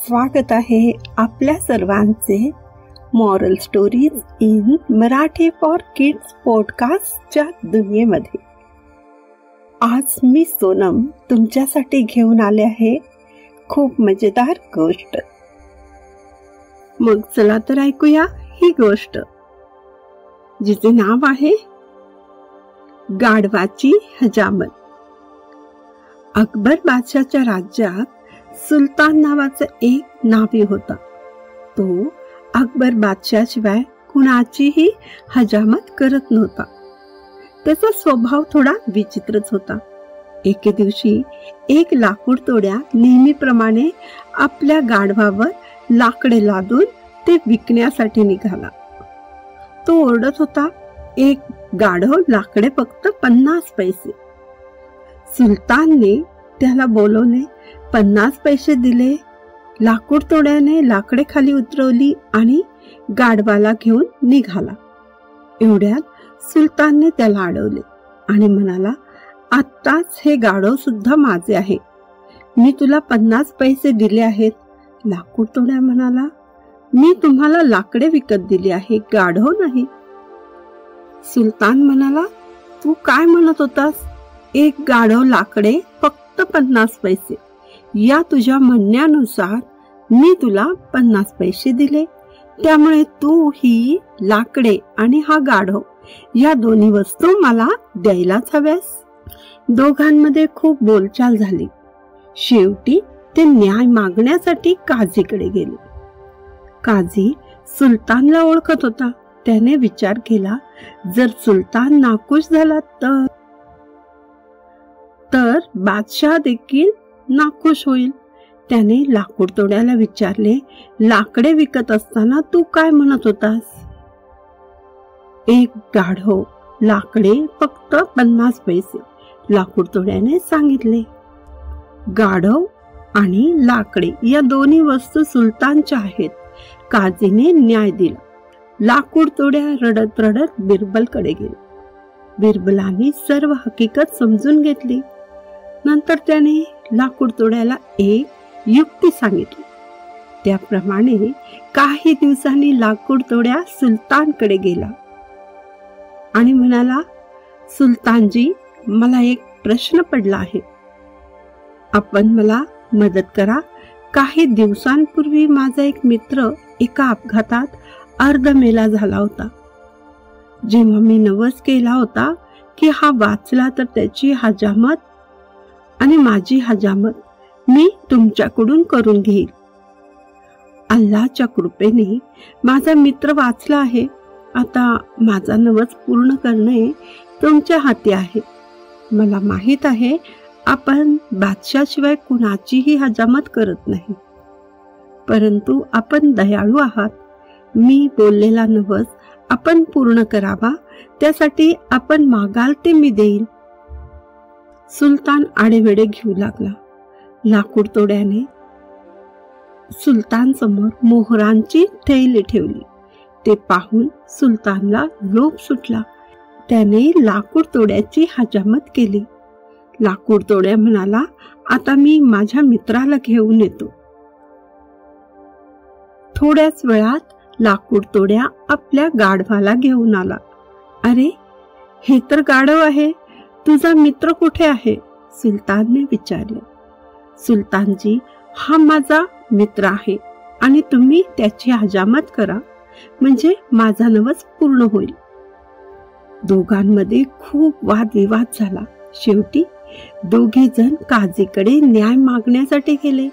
स्वागत आहे आपल्या सर्वांचे moral stories in Marathi for kids पॉडकास्टच्या दुनियेमध्ये. आज मी सोनम तुमच्यासाठी घेऊन आले आहे खूप मजेदार गोष्ट. मग चला तर ऐकूया ही गोष्ट, जिचे नाव आहे गाढवाची हजामत. अकबर बादशाच्या राज्यात सुलतान नावाचा एक नावी होता. तो अकबर बादशाशिवाय कुणाचीही हजामत करत नव्हता. त्याचा स्वभाव थोडा विचित्रच होता. एके दिवशी एक लाकूड तोड्या नेहमीप्रमाणे आपल्या गाढवावर लाकडे लादून ते विकण्यासाठी निघाला. तो ओरडत होता, एक गाढव लाकडे फक्त 50 पैसे. सुलतानने त्याला बोलवले, 50 पैसे दिले. लाकूड तोड्याने लाकडे खाली उतरवली आणि गाढवाला घेऊन निघाला. एवढ्यात सुलतानने त्याला अडवले आणि म्हणाला, आत्ताच हे गाढव सुद्धा माझे आहे. मी तुला 50 पैसे दिले आहेत. लाकूड तोड्या म्हणाला, मी तुम्हाला लाकडे विकत दिली आहे, गाढव नाही. सुलतान म्हणाला, तू काय म्हणत होतास? एक गाढव लाकडे फक्त 50 पैसे. या तुझ्या म्हणण्यानुसार मी तुला 50 पैसे दिले, त्यामुळे तू ही लाकडे आणि हा गाढव या दोन्ही वस्तू मला द्यायलाच हव्यास. दोघांमध्ये खूप बोलचाल झाली. शेवटी ते न्याय मागण्यासाठी काझीकडे गेले. काझी सुलतानला ओळखत होता. त्याने विचार केला, जर सुलतान नाखुश झाला तर बादशाह देखील नाखुश होईल. त्याने लाकूड तोड्याला विचारले, लाकडे विकत असताना तू काय म्हणत होतास? एक गाढव लाकडे फक्त 50 पैसे, लाकूड तोड्याने सांगितले. गाढव आणि लाकडे या दोन्ही वस्तू सुलतानच्या आहेत. काझीने न्याय दिला. लाकूड तोड्या रडत रडत बिरबलकडे गेले. बिरबलाने सर्व हकीकत समजून घेतली. नंतर त्याने लाकूड तोड्याला एक युक्ती सांगितली. त्याप्रमाणे काही दिवसांनी लाकूड तोड्या सुलतानकडे गेला आणि म्हणाला, सुलतानजी, मला एक प्रश्न पडला आहे. आपण मला मदत करा. काही दिवसांपूर्वी माझा एक मित्र एका अपघातात अर्धमेला झाला होता. जेव्हा मी नवस केला होता की हा वाचला तर त्याची हजामत आणि माझी हजामत मी तुमच्याकडून करून घेईल. अल्लाहच्या कृपेने माझा मित्र वाचला आहे. आता माझा नवस पूर्ण करणे तुमच्या हाती आहे. मला माहित आहे आपण बादशाशिवाय कुणाचीही हजामत करत नाही, परंतु आपण दयाळू आहात. मी बोललेला नवस आपण पूर्ण करावा, त्यासाठी आपण मागाल ते मी देईल. सुलतान आडेवेडे घेऊ लागला. लाकूड तोड्याने सुलतान समोर मोहरांची थैली ठेवली. ते पाहून सुलतानला लोभ सुटला. त्याने लाकूड तोड्याची हजामत केली. लाकूड तोड्या म्हणाला, आता मी माझ्या मित्राला घेऊन येतो. थोड्याच वेळात लाकूड तोड्या आपल्या गाढवाला घेऊन आला. अरे, हे तर गाढव आहे. तुझा मित्र कुठे आहे? सुलतानने विचारले. सुलतानजी, हा माझा मित्र आहे आणि तुम्ही त्याची हजामत करा, म्हणजे माझा नवस पूर्ण होईल. दोघांमध्ये खूप वादविवाद झाला. शेवटी दोघे जण काझीकडे न्याय मागण्यासाठी गेले.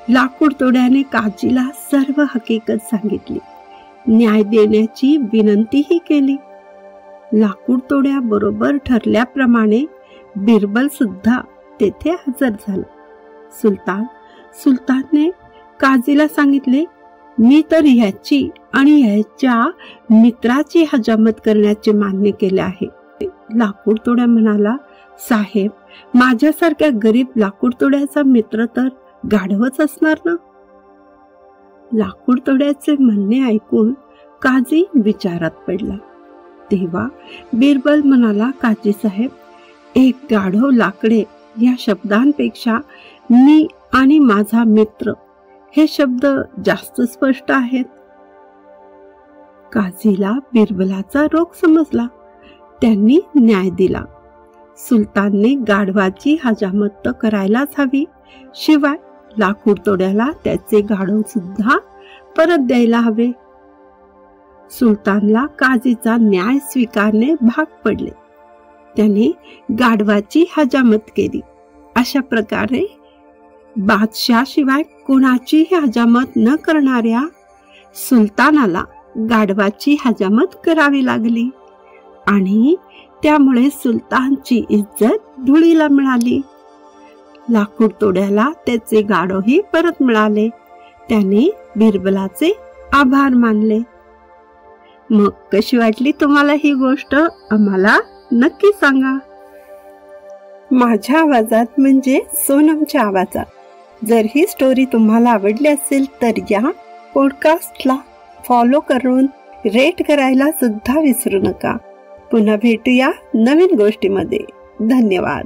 लाकूड तोड्याने काझीला सर्व हकीकत सांगितली. न्याय देण्याची विनंतीही केली. लाकूड तोड्या बरोबर ठरल्याप्रमाणे बिरबल सुद्धा तेथे हजर झाला. सुलतानने काझीला सांगितले, मी तर ह्याची आणि ह्याच्या मित्राची हजामत करण्याचे मान्य केले आहे. लाकूड तोड्या म्हणाला, साहेब, माझ्यासारख्या गरीब लाकूड तोड्याचा मित्र तर गाढवच असणार ना. लाकूड तोड्याचे म्हणणे ऐकून काझी विचारात पडला. तेव्हा बिरबल म्हणाला, काझी साहेब, एक गाढव लाकडे या शब्दांपेक्षा मी आणि माझा मित्र हे शब्द जास्त स्पष्ट आहेत. काझीला बिरबलाचा रोग समजला. त्यांनी न्याय दिला. सुलतानने गाढवाची हजामत तर करायलाच हवी, शिवाय लाकूड तोड्याला त्याचे गाढव सुद्धा परत द्यायला हवे. सुलतानला काझीचा न्याय स्वीकारणे भाग पडले. त्याने गाढवाची हजामत केली. अशा प्रकारे बादशाह शिवाय कोणाचीही हजामत न करणाऱ्या सुलतानाला गाढवाची हजामत करावी लागली आणि त्यामुळे सुलतानची इज्जत धुळीला मिळाली. लाकूड तोड्याला त्याचे गाढवही परत मिळाले. त्याने बिरबलाचे आभार मानले. मग कशी वाटली तुम्हाला ही गोष्ट आम्हाला नक्की सांगा. माझ्या आवाजात म्हणजे सोनमच्या आवाजात. जर ही स्टोरी तुम्हाला आवडली असेल तर या पॉडकास्टला फॉलो करून रेट करायला सुद्धा विसरू नका. पुन्हा भेटूया नवीन गोष्टीमध्ये. धन्यवाद.